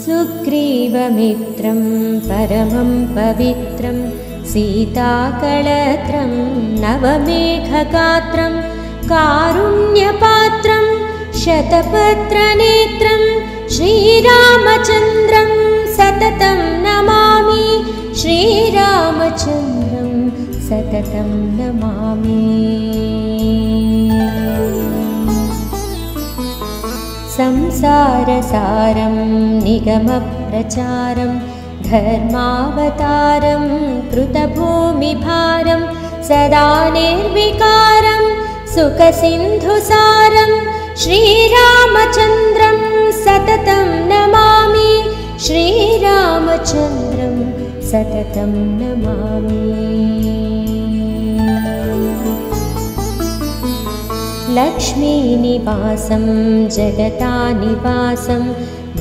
सुग्रीवमित्रं परमं पवित्रं सीताकळत्रं नवमेघगात्रं कारुण्यपात्रं शतपत्रनेत्रं श्रीरामचन्द्रं सततं नमामि श्रीरामचन्द्रं सततं नमामि। संसारसारं निगमप्रचारं धर्मावतारं कृतभूमिभारं सदा निर्विकारं सुखसिन्धुसारं श्रीरामचन्द्रं सततं नमामि श्रीरामचन्द्रं सततं नमामि। लक्ष्मीनिवासं जगतानिवासं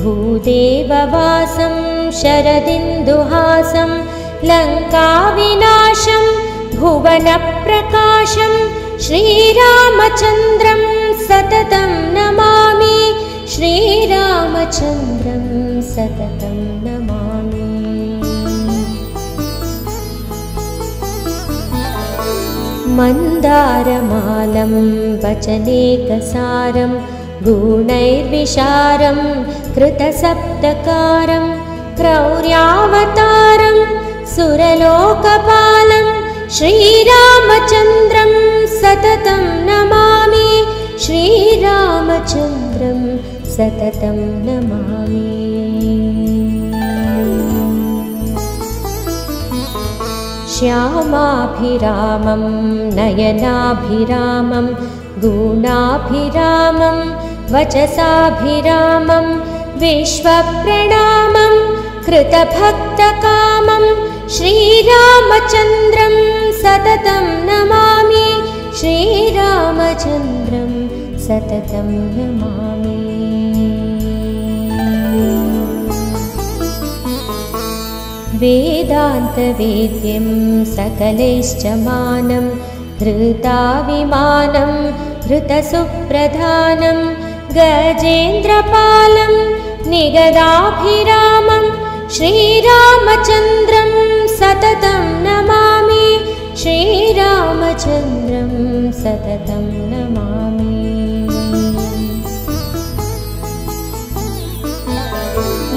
भूदेववासं शरदिन्दुहासं लङ्काविनाशं भुवनप्रकाशं श्रीरामचन्द्रं सततं नमामि श्रीरामचन्द्रं सततं नमामि। मन्दारमालं वचनेकसारं गुणैर्विशारं कृतसप्तकारं क्रौर्यावतारं सुरलोकपालं श्रीरामचन्द्रं सततं नमामि श्रीरामचन्द्रं सततं नमामि। श्यामाभिरामं नयनाभिरामं गुणाभिरामं वचसाभिरामं विश्वप्रणामं कृतभक्तकामं श्रीरामचन्द्रं सततं नमामि श्रीरामचन्द्रं सततं नमामि। वेदान्तवेद्यं सकलैश्च मानं धृताविमानं धृतसुप्रधानं गजेन्द्रपालं निगदाभिरामं श्रीरामचन्द्रं सततं नमामि श्रीरामचन्द्रं सततं नमामि।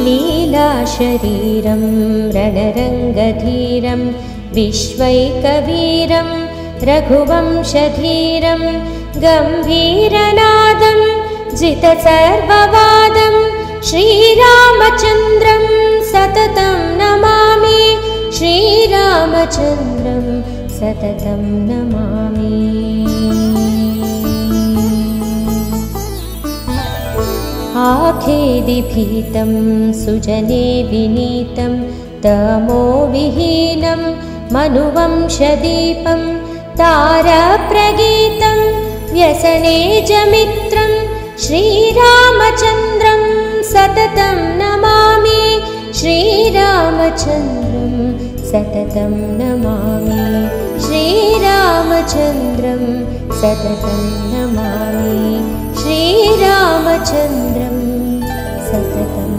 लीलाशरीरं रणरङ्गधीरं विश्वैकवीरं रघुवंशधीरं गम्भीरनादं जितसर्ववादं श्रीरामचन्द्रं सततं नमामि श्रीरामचन्द्रं सततं नमामि। आखेदिभीतं सुजने विनीतं तमोविहीनं मनुवंशदीपं तारप्रगीतं व्यसनेजमित्रं श्रीरामचन्द्रं सततं नमामि श्रीरामचन्द्रं सततं नमामि श्रीरामचन्द्रं सततं नमामि श्रीरामचन्द्रं सततं